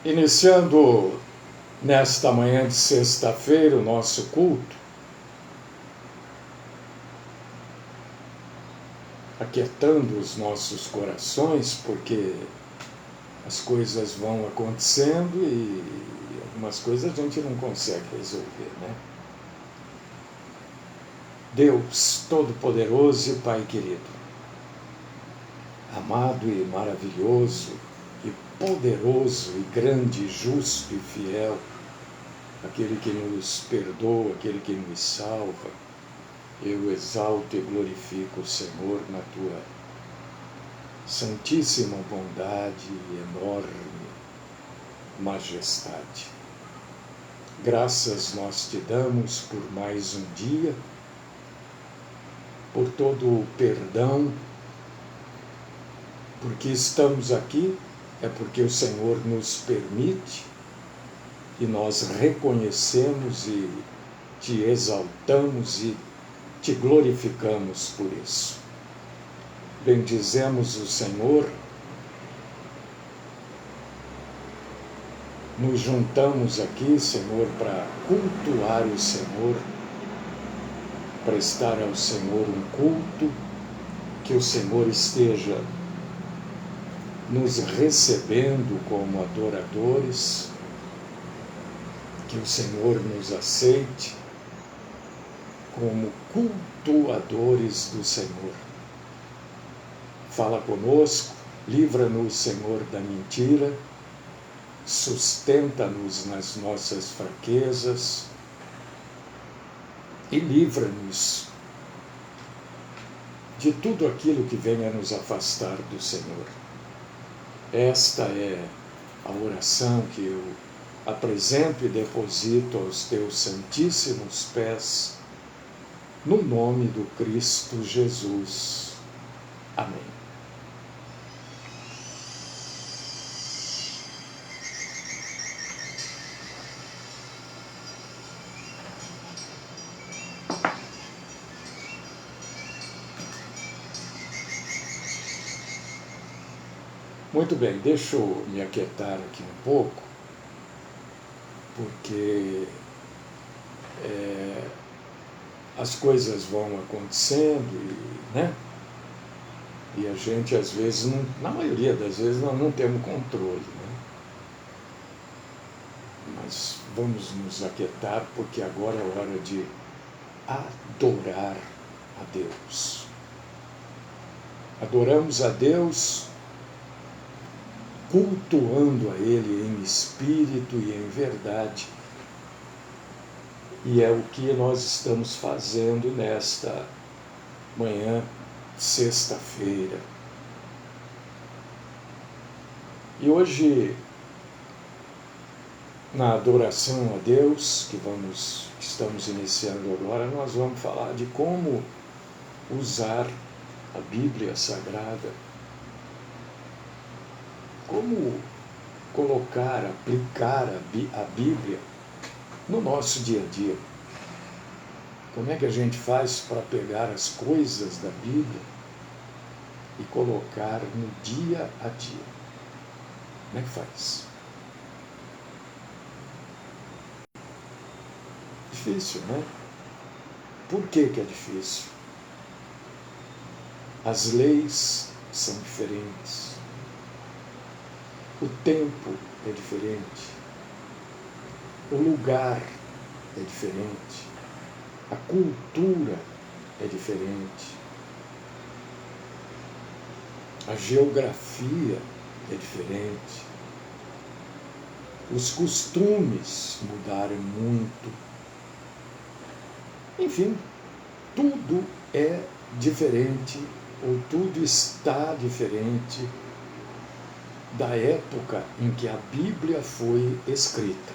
Iniciando nesta manhã de sexta-feira o nosso culto, aquietando os nossos corações, porque as coisas vão acontecendo e algumas coisas a gente não consegue resolver, né? Deus Todo-Poderoso e Pai querido, amado e maravilhoso e poderoso e grande, justo e fiel, aquele que nos perdoa, aquele que nos salva, eu exalto e glorifico o Senhor na tua santíssima bondade e enorme majestade. Graças nós te damos por mais um dia, por todo o perdão, porque estamos aqui, é porque o Senhor nos permite e nós reconhecemos e te exaltamos e te glorificamos por isso. Bendizemos o Senhor, nos juntamos aqui, Senhor, para cultuar o Senhor, prestar ao Senhor um culto, que o Senhor esteja nos recebendo como adoradores, que o Senhor nos aceite como cultuadores do Senhor. Fala conosco, livra-nos, Senhor, da mentira, sustenta-nos nas nossas fraquezas e livra-nos de tudo aquilo que venha nos afastar do Senhor. Esta é a oração que eu apresento e deposito aos teus santíssimos pés, no nome do Cristo Jesus. Amém. Muito bem, deixa eu me aquietar aqui um pouco, porque as coisas vão acontecendo e a gente, às vezes, na maioria das vezes, nós não temos controle, né? Mas vamos nos aquietar, porque agora é hora de adorar a Deus. Adoramos a Deus cultuando a Ele em espírito e em verdade. E é o que nós estamos fazendo nesta manhã, sexta-feira. E hoje, na adoração a Deus, que estamos iniciando agora, nós vamos falar de como usar a Bíblia Sagrada, como colocar, aplicar a Bíblia no nosso dia a dia. Como é que a gente faz para pegar as coisas da Bíblia e colocar no dia a dia? Como é que faz? Difícil, né? Por que que é difícil? As leis são diferentes. O tempo é diferente. O lugar é diferente. A cultura é diferente. A geografia é diferente. Os costumes mudaram muito. Enfim, tudo é diferente, ou tudo está diferente da época em que a Bíblia foi escrita.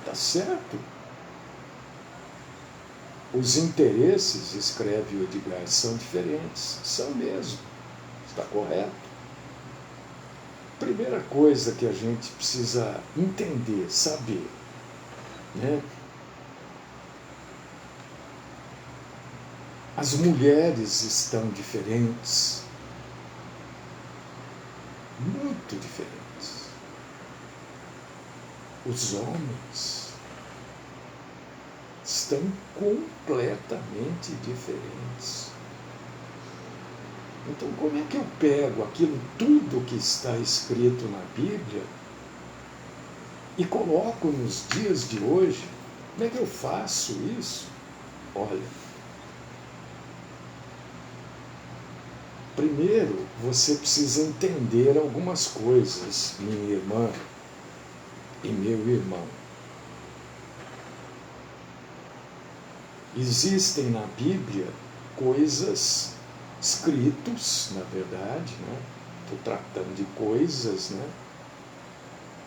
Tá certo? Os interesses, escreve o Edgar, são diferentes. São mesmo. Está correto? Primeira coisa que a gente precisa entender, saber, né? As mulheres estão diferentes. muito diferentes. Os homens estão completamente diferentes. Então, como é que eu pego aquilo tudo que está escrito na Bíblia e coloco nos dias de hoje? Como é que eu faço isso? Olha, primeiro você precisa entender algumas coisas, minha irmã e meu irmão. Existem na Bíblia coisas, escritos, na verdade, né? Estou tratando de coisas, né?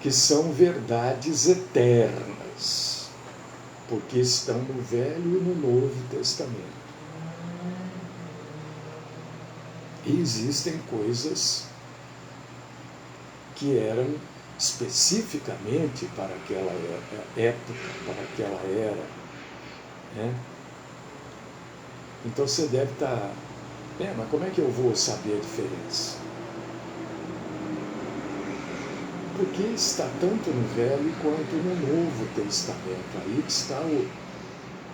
Que são verdades eternas, porque estão no Velho e no Novo Testamento. E existem coisas que eram especificamente para aquela época, para aquela era, né? Então você deve estar... mas como é que eu vou saber a diferença? Porque está tanto no Velho quanto no Novo Testamento. Aí está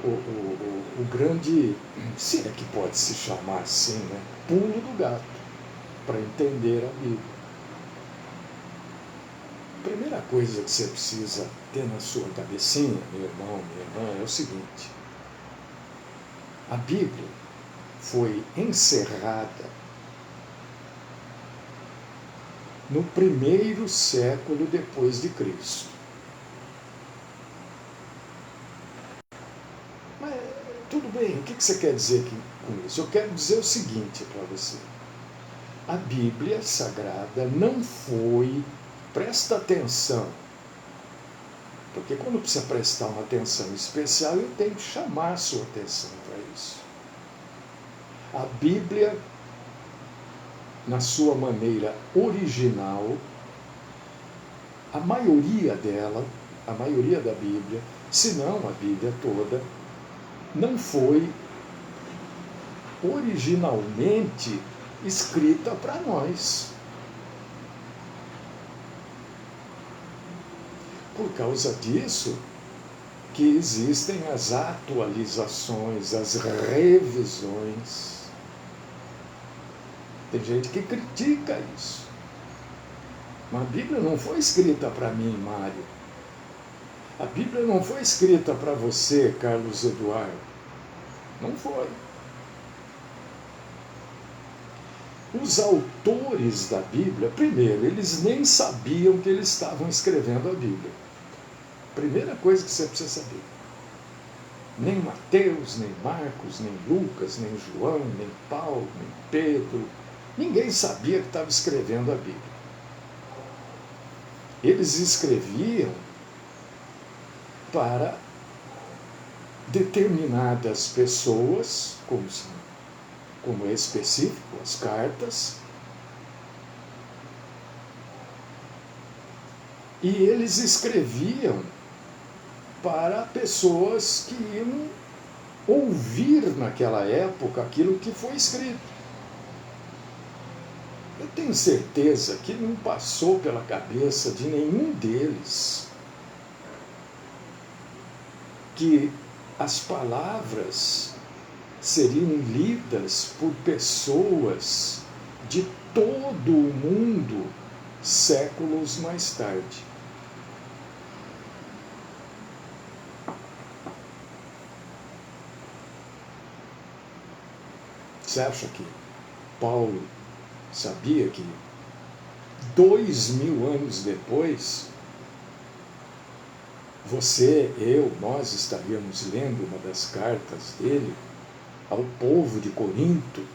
o grande, se é que pode se chamar assim, né? Pulo do gato, para entender a Bíblia. A primeira coisa que você precisa ter na sua cabecinha, meu irmão, minha irmã, é o seguinte: a Bíblia foi encerrada no 1º século depois de Cristo. Mas tudo bem, o que você quer dizer com isso? Eu quero dizer o seguinte para você: a Bíblia Sagrada não foi, presta atenção, porque quando precisa prestar uma atenção especial, eu tenho que chamar a sua atenção para isso. A Bíblia, na sua maneira original, a maioria dela, a maioria da Bíblia, se não a Bíblia toda, não foi originalmente escrita para nós. Por causa disso que existem as atualizações, as revisões. Tem gente que critica isso. Mas a Bíblia não foi escrita para mim, Mário. A Bíblia não foi escrita para você, Carlos Eduardo. Não foi. Os autores da Bíblia, primeiro, eles nem sabiam que eles estavam escrevendo a Bíblia. Primeira coisa que você precisa saber. Nem Mateus, nem Marcos, nem Lucas, nem João, nem Paulo, nem Pedro, ninguém sabia que estava escrevendo a Bíblia. Eles escreviam para determinadas pessoas, como é específico, as cartas, e eles escreviam para pessoas que iam ouvir naquela época aquilo que foi escrito. Eu tenho certeza que não passou pela cabeça de nenhum deles que as palavras seriam lidas por pessoas de todo o mundo séculos mais tarde. Você acha que Paulo sabia que 2000 anos depois, você, eu, nós estaríamos lendo uma das cartas dele ao povo de Corinto,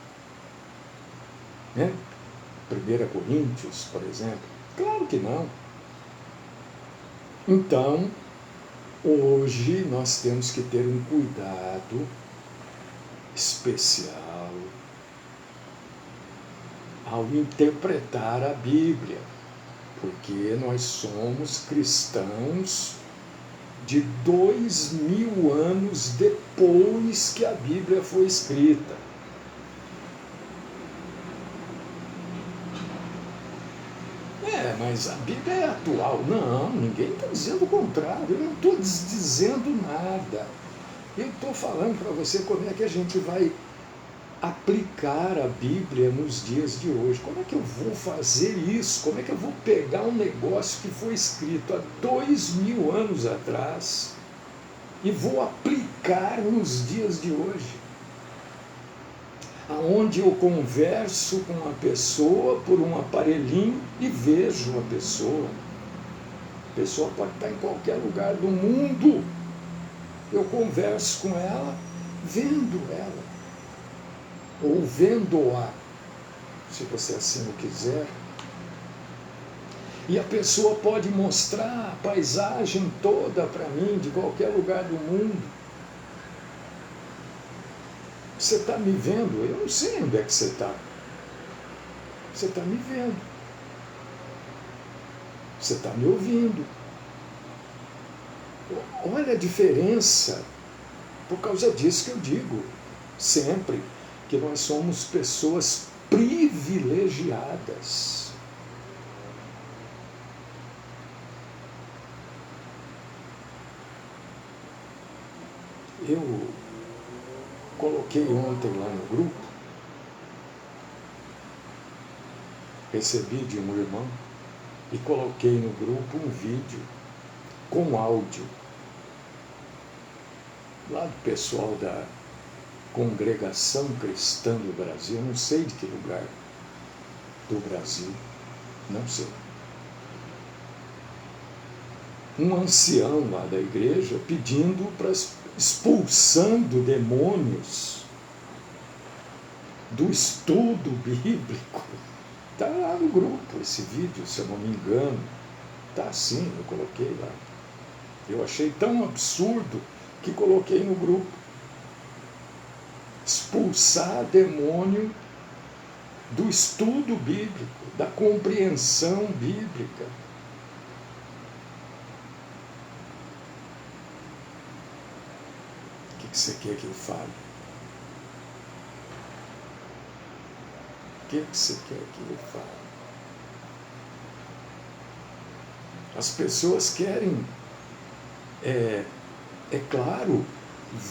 né? 1 Coríntios, por exemplo? Claro que não. Então, hoje nós temos que ter um cuidado especial ao interpretar a Bíblia, porque nós somos cristãos de 2000 anos depois que a Bíblia foi escrita. mas a Bíblia é atual. Não, ninguém está dizendo o contrário. Eu não estou dizendo nada. Eu estou falando para você como é que a gente vai aplicar a Bíblia nos dias de hoje. Como é que eu vou fazer isso? Como é que eu vou pegar um negócio que foi escrito há 2000 anos atrás e vou aplicar nos dias de hoje? Aonde eu converso com a pessoa por um aparelhinho e vejo a pessoa. A pessoa pode estar em qualquer lugar do mundo. Eu converso com ela, vendo ela, ou vendo-a, se você assim o quiser. E a pessoa pode mostrar a paisagem toda para mim, de qualquer lugar do mundo. Você está me vendo? Eu não sei onde é que você está. Você está me vendo. Você está me ouvindo. Olha a diferença. Por causa disso que eu digo sempre que nós somos pessoas privilegiadas. Eu coloquei ontem lá no grupo, recebi de um irmão e coloquei no grupo um vídeo com áudio lá do pessoal da Congregação Cristã do Brasil, não sei de que lugar do Brasil, não sei. Um ancião lá da igreja pedindo para expulsando demônios do estudo bíblico. Está lá no grupo esse vídeo, se eu não me engano. Está assim, eu coloquei lá. Eu achei tão absurdo que coloquei no grupo. Expulsar demônio do estudo bíblico, da compreensão bíblica. O que você quer que eu fale? O que você quer que eu fale? As pessoas querem, é claro,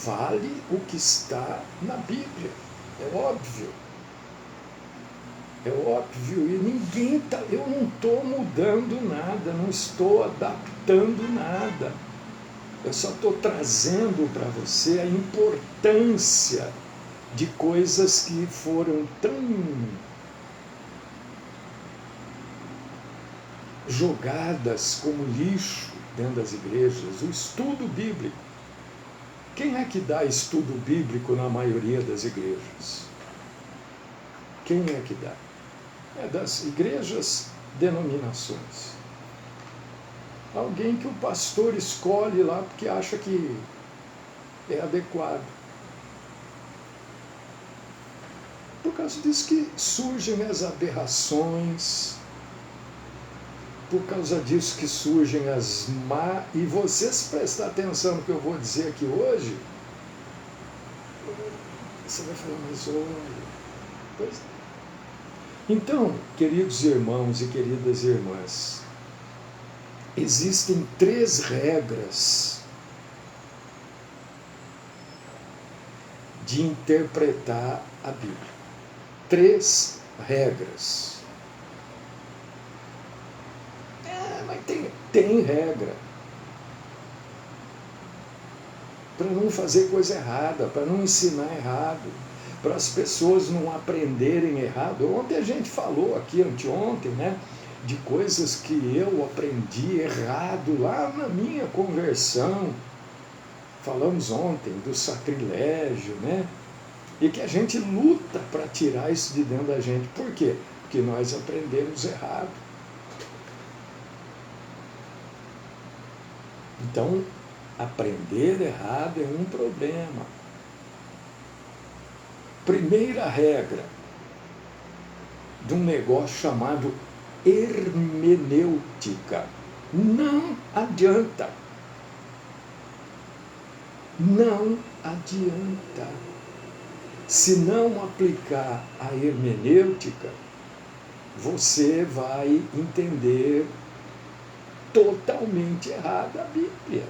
vale o que está na Bíblia. É óbvio. É óbvio. E ninguém tá, eu não estou mudando nada, não estou adaptando nada. Eu só estou trazendo para você a importância de coisas que foram tão jogadas como lixo dentro das igrejas. O estudo bíblico. Quem é que dá estudo bíblico na maioria das igrejas? Quem é que dá? É das igrejas, denominações. Alguém que o pastor escolhe lá porque acha que é adequado. Por causa disso que surgem as aberrações, por causa disso que surgem as má... E vocês prestar atenção no que eu vou dizer aqui hoje, você vai falar, mas olha... Pois é. Então, queridos irmãos e queridas irmãs, existem 3 regras de interpretar a Bíblia. 3 regras. Mas tem regra. Para não fazer coisa errada, para não ensinar errado, para as pessoas não aprenderem errado. Ontem a gente falou aqui, anteontem, né, de coisas que eu aprendi errado lá na minha conversão. Falamos ontem do sacrilégio, né? E que a gente luta para tirar isso de dentro da gente. Por quê? Porque nós aprendemos errado. Então, aprender errado é um problema. Primeira regra de um negócio chamado hermenêutica. Não adianta. Não adianta. Se não aplicar a hermenêutica, você vai entender totalmente errado a Bíblia.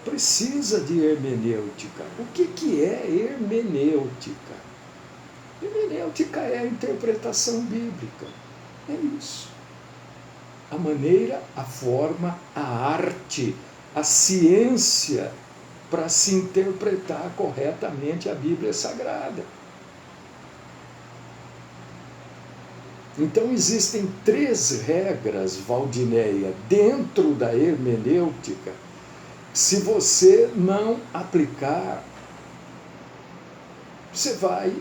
Precisa de hermenêutica. O que é hermenêutica? Hermenêutica é a interpretação bíblica. É isso. A maneira, a forma, a arte, a ciência para se interpretar corretamente a Bíblia Sagrada. Então existem 3 regras, Valdinéia, dentro da hermenêutica. Se você não aplicar, você vai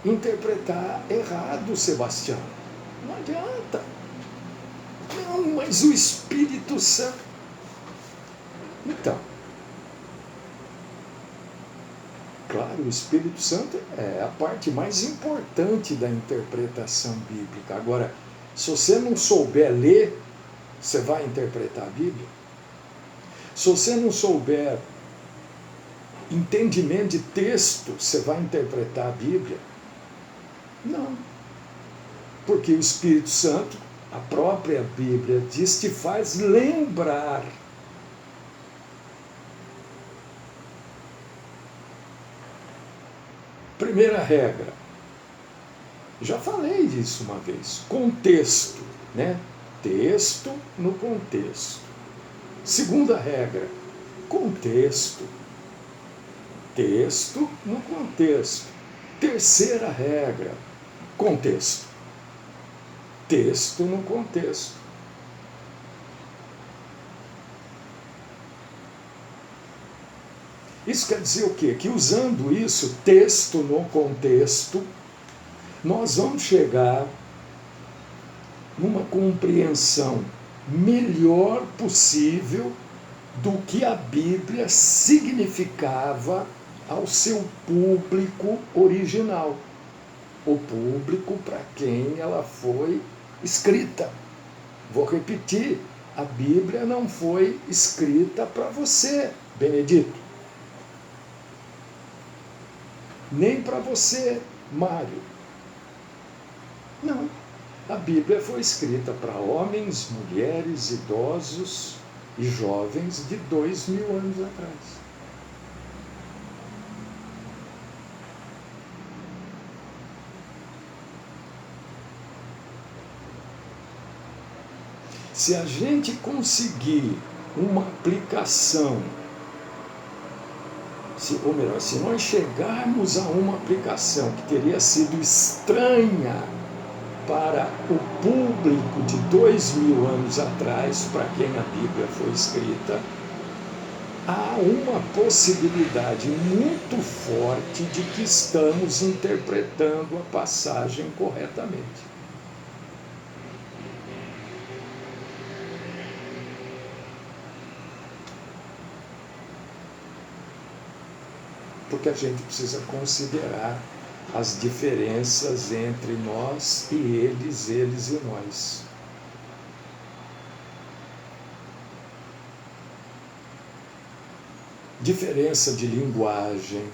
interpretar errado, Sebastião. Não adianta. Não, mas o Espírito Santo. Então, claro, o Espírito Santo é a parte mais importante da interpretação bíblica. Agora, se você não souber ler, você vai interpretar a Bíblia? Se você não souber entendimento de texto, você vai interpretar a Bíblia? Não. Porque o Espírito Santo, a própria Bíblia diz, te faz lembrar. Primeira regra, já falei disso uma vez, contexto, né? Texto no contexto. Segunda regra, contexto. Texto no contexto. Terceira regra, contexto. Texto no contexto. Isso quer dizer o quê? Que usando isso, texto no contexto, nós vamos chegar numa compreensão melhor possível do que a Bíblia significava ao seu público original, o público para quem ela foi escrita. Vou repetir, a Bíblia não foi escrita para você, Benedito. Nem para você, Mário. Não. A Bíblia foi escrita para homens, mulheres, idosos e jovens de 2000 anos atrás. Se a gente conseguir uma aplicação, ou melhor, se nós chegarmos a uma aplicação que teria sido estranha para o público de 2000 anos atrás, para quem a Bíblia foi escrita, há uma possibilidade muito forte de que estamos interpretando a passagem corretamente. Porque a gente precisa considerar as diferenças entre nós e eles e nós. Diferença de linguagem,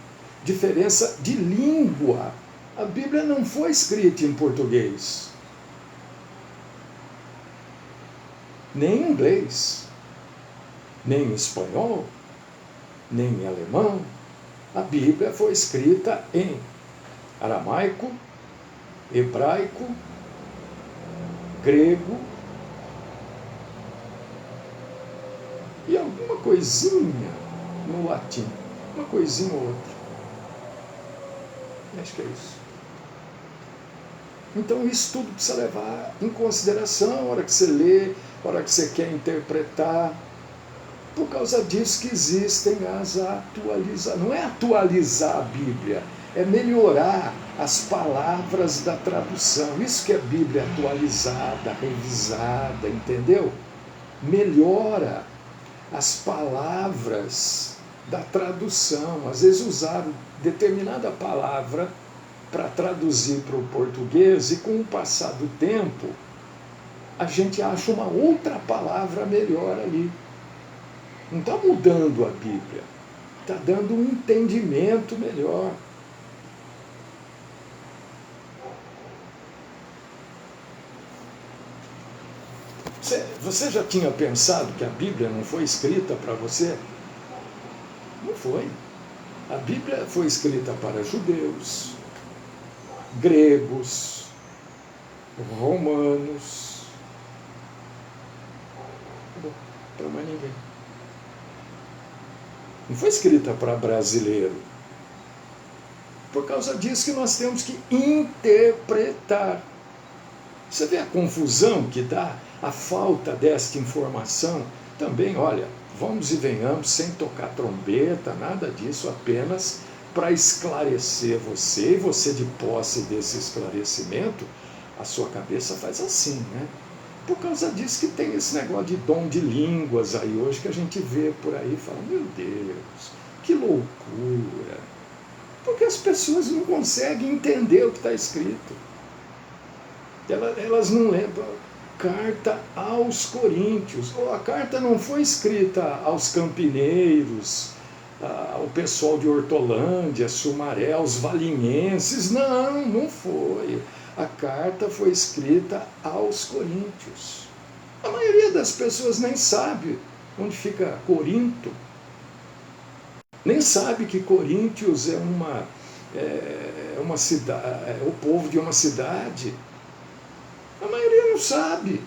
diferença de língua. A Bíblia não foi escrita em português, nem em inglês, nem em espanhol, nem em alemão. A Bíblia foi escrita em aramaico, hebraico, grego e alguma coisinha no latim. Uma coisinha ou outra. Acho que é isso. Então isso tudo precisa levar em consideração a hora que você lê, a hora que você quer interpretar. Por causa disso que existem as atualizações. Não é atualizar a Bíblia, é melhorar as palavras da tradução. Isso que é Bíblia atualizada, revisada, entendeu? Melhora as palavras da tradução. Às vezes usaram determinada palavra para traduzir para o português e com o passar do tempo a gente acha uma outra palavra melhor ali. Não está mudando a Bíblia, está dando um entendimento melhor. Você já tinha pensado que a Bíblia não foi escrita para você? Não foi. A Bíblia foi escrita para judeus, gregos, romanos, para mais ninguém. Não foi escrita para brasileiro. Por causa disso que nós temos que interpretar. Você vê a confusão que dá, a falta desta informação? Também, olha, vamos e venhamos sem tocar trombeta, nada disso, apenas para esclarecer você, e você de posse desse esclarecimento, a sua cabeça faz assim, né? Por causa disso que tem esse negócio de dom de línguas aí hoje, que a gente vê por aí e fala, meu Deus, que loucura! Porque as pessoas não conseguem entender o que está escrito. Elas não lembram. Carta aos Coríntios. A carta não foi escrita aos campineiros, ao pessoal de Hortolândia, Sumaré, aos valinhenses. Não, não foi. A carta foi escrita aos Coríntios. A maioria das pessoas nem sabe onde fica Corinto. Nem sabe que Coríntios é uma cidade, é o povo de uma cidade. A maioria não sabe.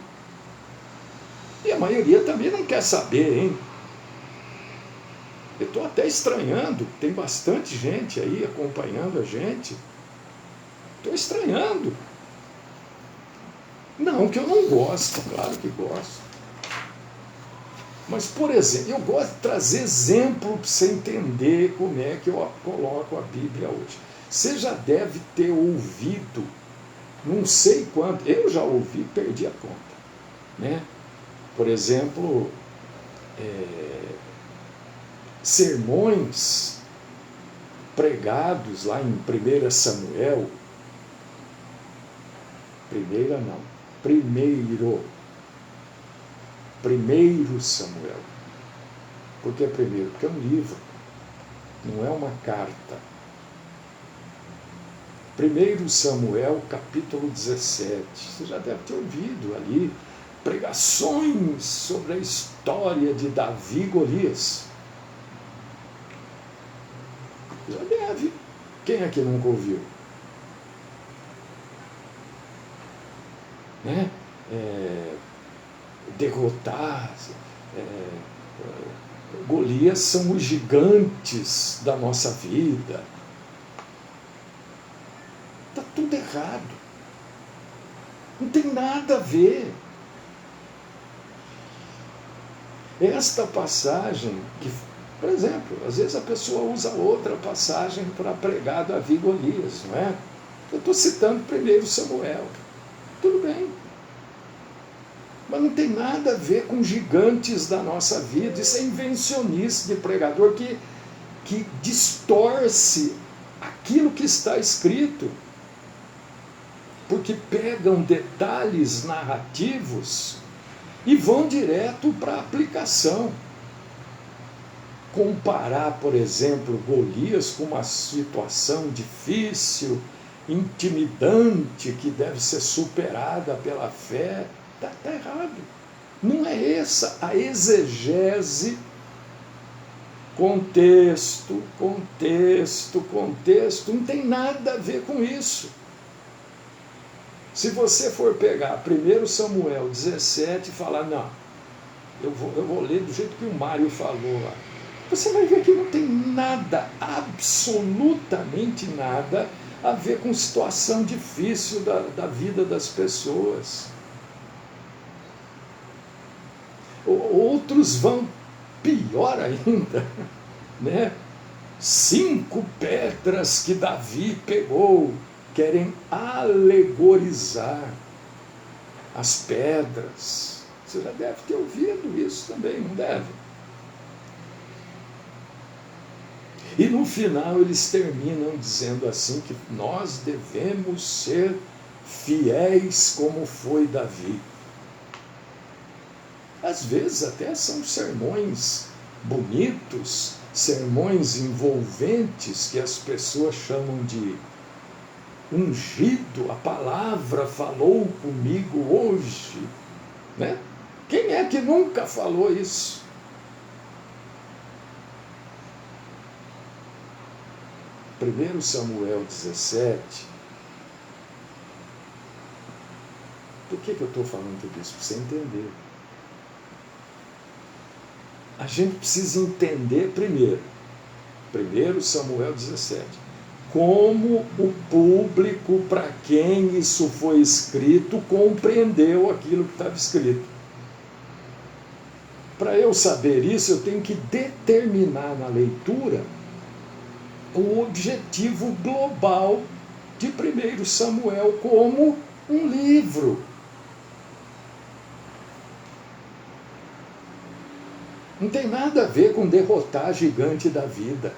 E a maioria também não quer saber, hein? Eu estou até estranhando, tem bastante gente aí acompanhando a gente. Estou estranhando. Não que eu não gosto, claro que gosto. Mas, por exemplo, eu gosto de trazer exemplo para você entender como é que eu coloco a Bíblia hoje. Você já deve ter ouvido, não sei quanto, eu já ouvi, perdi a conta, né? Por exemplo, sermões pregados lá em 1 Samuel, primeiro Samuel. Por que primeiro? Porque é um livro, não é uma carta. 1 Samuel, capítulo 17. Você já deve ter ouvido ali pregações sobre a história de Davi e Golias. Já deve. Quem é que nunca ouviu? Né? Derrotar. Golias são os gigantes da nossa vida. Está tudo errado. Não tem nada a ver. Esta passagem, que, por exemplo, às vezes a pessoa usa outra passagem para pregar Davi e Golias, não é? Eu estou citando 1 Samuel. Tudo bem. Mas não tem nada a ver com gigantes da nossa vida. Isso é invencionice de pregador que distorce aquilo que está escrito. Porque pegam detalhes narrativos e vão direto para a aplicação. Comparar, por exemplo, Golias com uma situação difícil, intimidante, que deve ser superada pela fé, está errado. Não é essa a exegese. Contexto, não tem nada a ver com isso. Se você for pegar 1 Samuel 17 e falar, não, eu vou ler do jeito que o Mário falou lá, você vai ver que não tem nada, absolutamente nada, a ver com situação difícil da vida das pessoas. Outros vão pior ainda, né? 5 pedras que Davi pegou, querem alegorizar as pedras. Você já deve ter ouvido isso também, não deve? E no final eles terminam dizendo assim que nós devemos ser fiéis como foi Davi. Às vezes até são sermões bonitos, sermões envolventes que as pessoas chamam de ungido, a palavra falou comigo hoje, né? é que nunca falou isso? Primeiro Samuel 17. Por que eu estou falando tudo isso? Para você entender. A gente precisa entender primeiro. Primeiro Samuel 17. Como o público para quem isso foi escrito compreendeu aquilo que estava escrito. Para eu saber isso, eu tenho que determinar na leitura o objetivo global de 1 Samuel como um livro. Não tem nada a ver com derrotar a gigante da vida.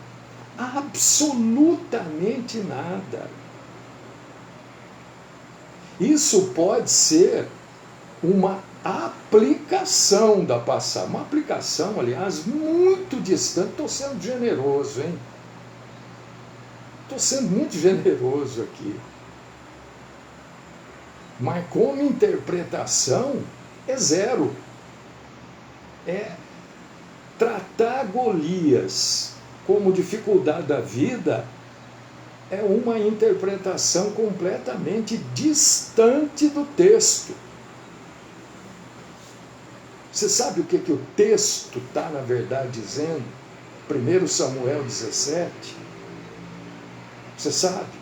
Absolutamente nada. Isso pode ser uma aplicação da passagem. Uma aplicação, aliás, muito distante. Estou sendo generoso, hein? Estou sendo muito generoso aqui. Mas como interpretação, é zero. É tratar Golias como dificuldade da vida é uma interpretação completamente distante do texto. Você sabe o que o texto está, na verdade, dizendo? 1 Samuel 17. Você sabe?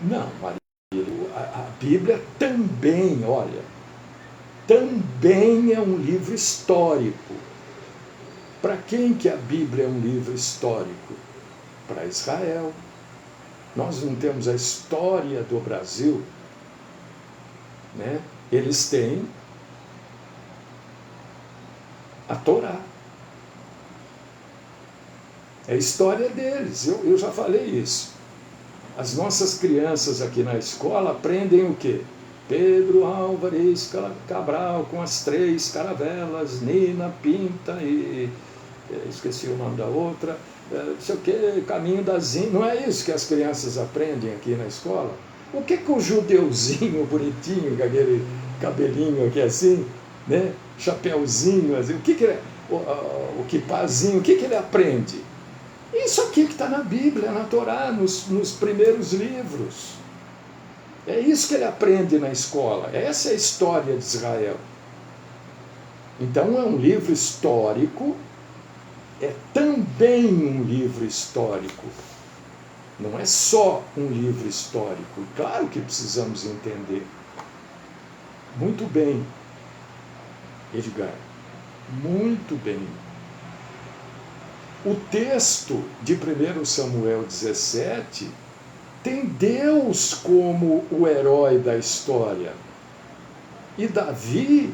Não, Maria, a Bíblia também, olha, também é um livro histórico. Para quem que a Bíblia é um livro histórico? Para Israel. Nós não temos a história do Brasil, né? Eles têm a Torá. É a história deles, eu já falei isso. As nossas crianças aqui na escola aprendem o quê? Pedro Álvares Cabral com as 3 caravelas, Nina Pinta e esqueci o nome da outra, não sei o quê, Caminho das Índias. Não é isso que as crianças aprendem aqui na escola? O que o judeuzinho bonitinho, com aquele cabelinho aqui assim, né? Chapeuzinho, assim, o que é, o quipazinho, o que ele aprende? Isso aqui que está na Bíblia, na Torá, nos primeiros livros. É isso que ele aprende na escola. Essa é a história de Israel. Então é um livro histórico, é também um livro histórico. Não é só um livro histórico. Claro que precisamos entender. Muito bem, Edgar. Muito bem. O texto de 1 Samuel 17 tem Deus como o herói da história. E Davi,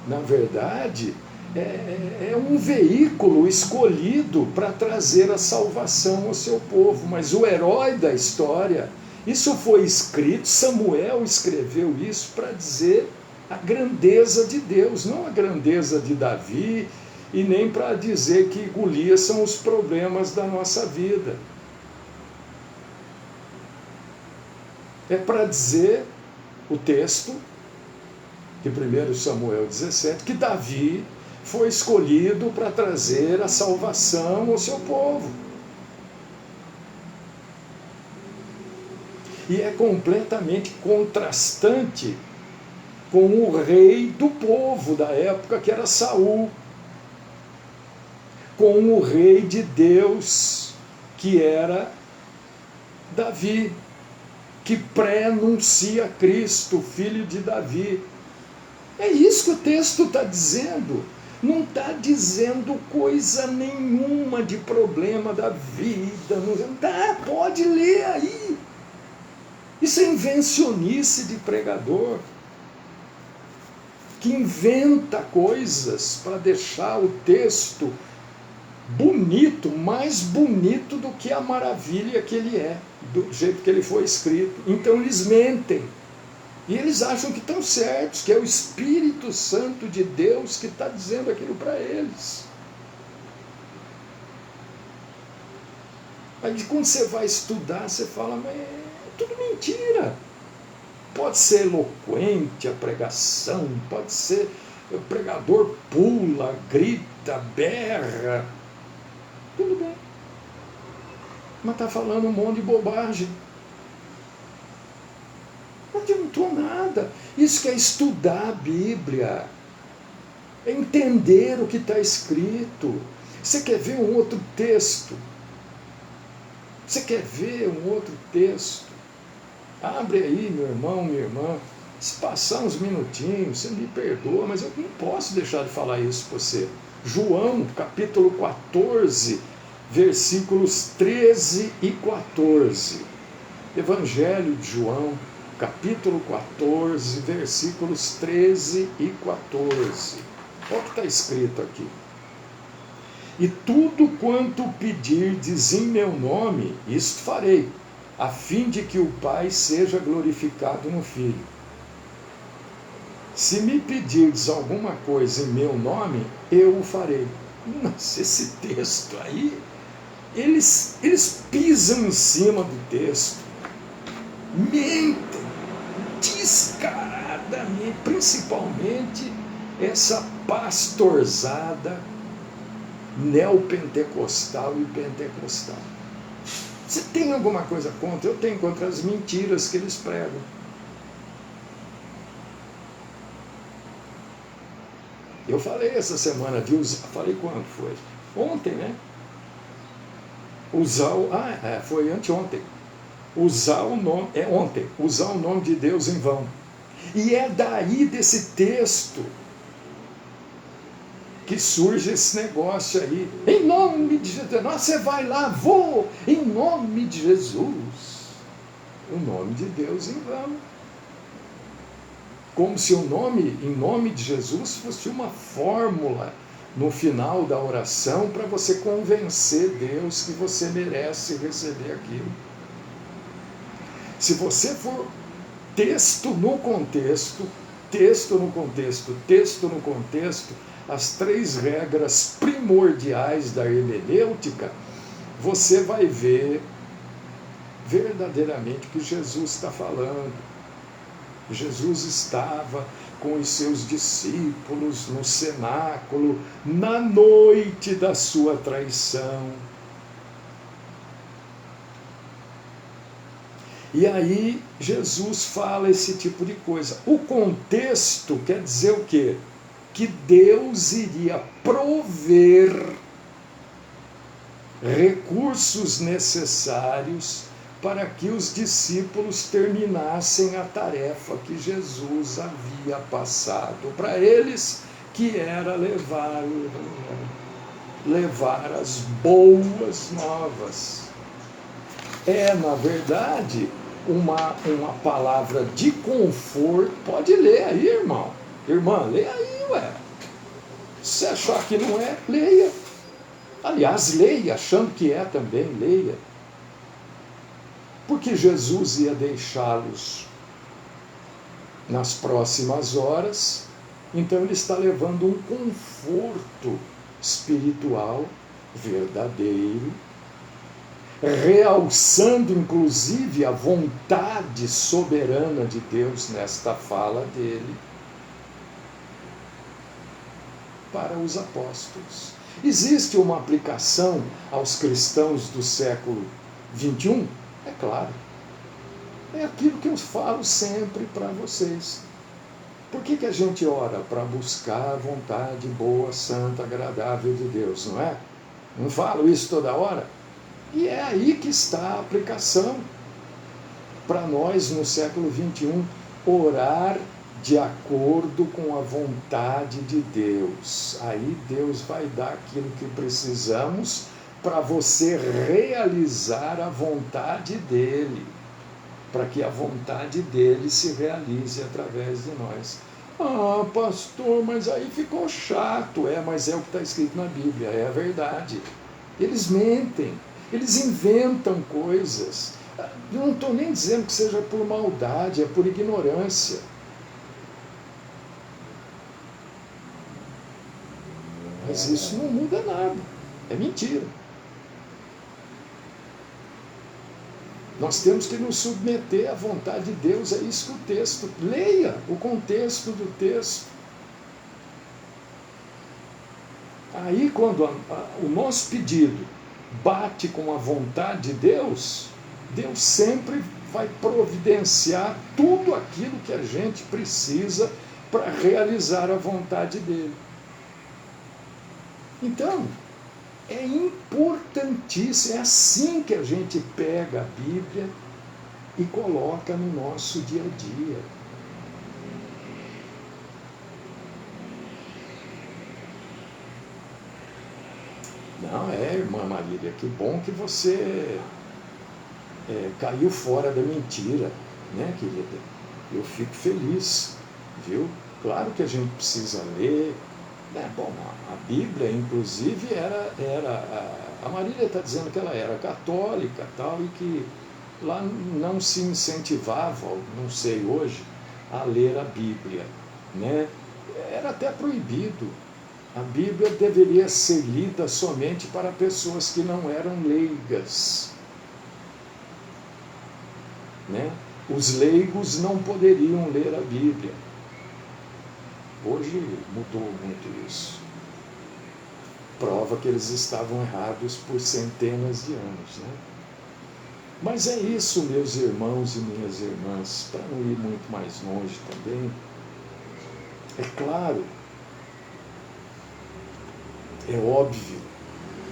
na verdade, é um veículo escolhido para trazer a salvação ao seu povo. Mas o herói da história, isso foi escrito, Samuel escreveu isso para dizer a grandeza de Deus, não a grandeza de Davi, e nem para dizer que Golias são os problemas da nossa vida. É para dizer, o texto de 1 Samuel 17, que Davi foi escolhido para trazer a salvação ao seu povo. E é completamente contrastante com o rei do povo da época, que era Saul, com o rei de Deus, que era Davi, que pré-anuncia Cristo, filho de Davi. É isso que o texto está dizendo. Não está dizendo coisa nenhuma de problema da vida. Não tá, pode ler aí. Isso é invencionice de pregador, que inventa coisas para deixar o texto bonito, mais bonito do que a maravilha que ele é, do jeito que ele foi escrito. Então eles mentem. E eles acham que estão certos, que é o Espírito Santo de Deus que está dizendo aquilo para eles. Aí quando você vai estudar, você fala, mas é tudo mentira. Pode ser eloquente a pregação, pode ser o pregador pula, grita, berra, tudo bem. Mas está falando um monte de bobagem. Não adiantou nada. Isso que é estudar a Bíblia, é entender o que está escrito. Você quer ver um outro texto? Você quer ver um outro texto? Abre aí, meu irmão, minha irmã. Se passar uns minutinhos, você me perdoa, mas eu não posso deixar de falar isso para você. João, capítulo 14, versículos 13 e 14. Evangelho de João, capítulo 14, versículos 13 e 14. Olha o que está escrito aqui. E tudo quanto pedirdes em meu nome, isto farei, a fim de que o Pai seja glorificado no Filho. Se me pedirdes alguma coisa em meu nome, eu o farei. Nossa, esse texto aí, eles pisam em cima do texto, mentem descaradamente, principalmente essa pastorzada neopentecostal e pentecostal. Você tem alguma coisa contra? Eu tenho contra as mentiras que eles pregam. Eu falei essa semana de usar, falei quando foi? Ontem, né? Foi anteontem. Usar o nome de Deus em vão. E é daí desse texto que surge esse negócio aí. Em nome de Jesus. Nossa, você vai lá, em nome de Jesus. O nome de Deus em vão. Como se o nome, em nome de Jesus, fosse uma fórmula no final da oração para você convencer Deus que você merece receber aquilo. Se você for texto no contexto, as 3 regras primordiais da hermenêutica, você vai ver verdadeiramente o que Jesus está falando. Jesus estava com os seus discípulos no cenáculo, na noite da sua traição. E aí Jesus fala esse tipo de coisa. O contexto quer dizer o quê? Que Deus iria prover recursos necessários para que os discípulos terminassem a tarefa que Jesus havia passado para eles, que era levar as boas novas. É, na verdade, uma palavra de conforto. Pode ler aí, irmão. Irmã, lê aí, ué. Se achar que não é, leia. Aliás, leia, achando que é também, leia. Porque Jesus ia deixá-los nas próximas horas, então ele está levando um conforto espiritual verdadeiro, realçando inclusive a vontade soberana de Deus nesta fala dele para os apóstolos. Existe uma aplicação aos cristãos do século XXI? É claro. É aquilo que eu falo sempre para vocês. Por que a gente ora? Para buscar a vontade boa, santa, agradável de Deus, não é? Não falo isso toda hora? E é aí que está a aplicação para nós no século XXI, orar de acordo com a vontade de Deus. Aí Deus vai dar aquilo que precisamos para você realizar a vontade dele, para que a vontade dele se realize através de nós. Ah, pastor, mas aí ficou chato. Mas é o que está escrito na Bíblia, é a verdade. Eles mentem, eles inventam coisas. Eu não estou nem dizendo que seja por maldade, é por ignorância. Mas isso não muda nada, é mentira. Nós temos que nos submeter à vontade de Deus, é isso que o texto. Leia o contexto do texto. Aí, quando o nosso pedido bate com a vontade de Deus, Deus sempre vai providenciar tudo aquilo que a gente precisa para realizar a vontade dele. Então, é importantíssimo, é assim que a gente pega a Bíblia e coloca no nosso dia a dia. Não, irmã Marília, que bom que você caiu fora da mentira, né, querida? Eu fico feliz, viu? Claro que a gente precisa ler. Bom, a Bíblia, inclusive, a Marília está dizendo que ela era católica tal, e que lá não se incentivava, não sei hoje, a ler a Bíblia, né? Era até proibido. A Bíblia deveria ser lida somente para pessoas que não eram leigas, né? Os leigos não poderiam ler a Bíblia. Hoje mudou muito isso. Prova que eles estavam errados por centenas de anos, né? Mas é isso, meus irmãos e minhas irmãs, para não ir muito mais longe também. É claro, é óbvio,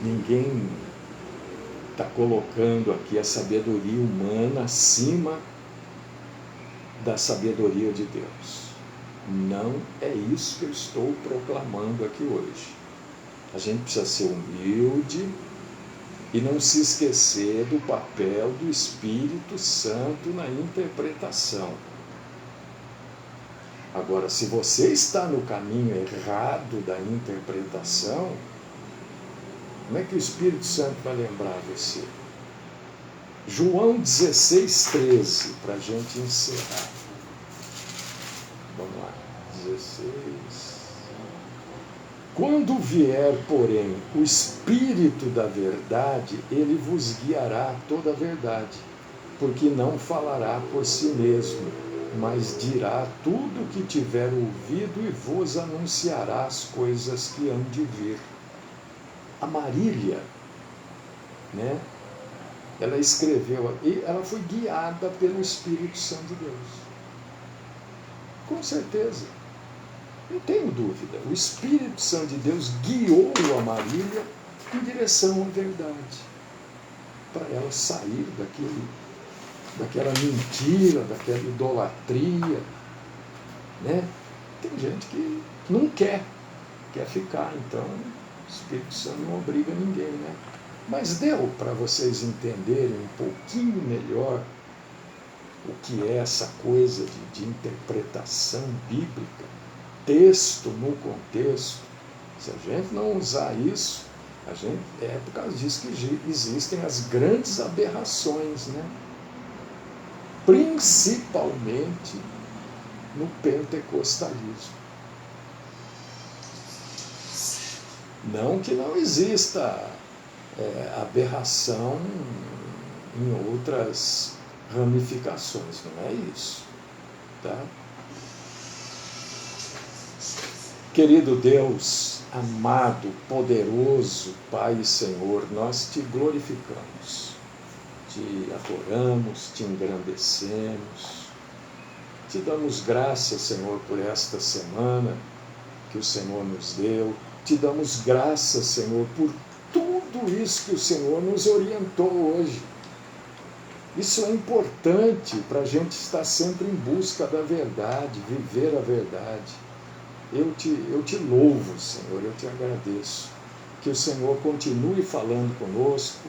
ninguém está colocando aqui a sabedoria humana acima da sabedoria de Deus. Não é isso que eu estou proclamando aqui hoje. A gente precisa ser humilde e não se esquecer do papel do Espírito Santo na interpretação. Agora, se você está no caminho errado da interpretação, como é que o Espírito Santo vai lembrar você? João 16:13, para a gente encerrar. Vamos lá, 16. Quando vier, porém, o Espírito da verdade, ele vos guiará a toda a verdade, porque não falará por si mesmo, mas dirá tudo o que tiver ouvido e vos anunciará as coisas que hão de vir. A Marília, né? Ela escreveu, e ela foi guiada pelo Espírito Santo de Deus. Com certeza. Não tenho dúvida. O Espírito Santo de Deus guiou a Marília em direção à verdade. Para ela sair daquela mentira, daquela idolatria. Né? Tem gente que não quer ficar, então o Espírito Santo não obriga ninguém, né? Mas deu para vocês entenderem um pouquinho melhor o que é essa coisa de interpretação bíblica, texto no contexto. Se a gente não usar isso, é por causa disso que existem as grandes aberrações, né? Principalmente no pentecostalismo. Não que não exista aberração em outras ramificações, não é isso, tá? Querido Deus, amado, poderoso Pai e Senhor, nós te glorificamos, te adoramos, te engrandecemos, te damos graças, Senhor, por esta semana que o Senhor nos deu, te damos graças, Senhor, por tudo isso que o Senhor nos orientou hoje. Isso é importante para a gente estar sempre em busca da verdade, viver a verdade. Eu te louvo, Senhor, eu te agradeço. Que o Senhor continue falando conosco,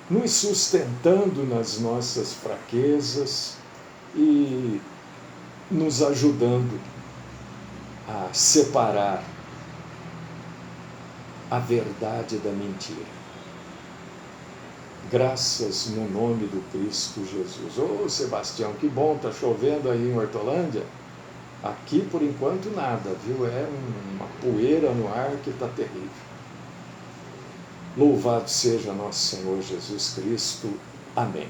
nos sustentando nas nossas fraquezas e nos ajudando a separar a verdade da mentira. Graças no nome do Cristo Jesus. Ô Sebastião, que bom, está chovendo aí em Hortolândia? Aqui, por enquanto, nada, viu? É uma poeira no ar que está terrível. Louvado seja nosso Senhor Jesus Cristo. Amém.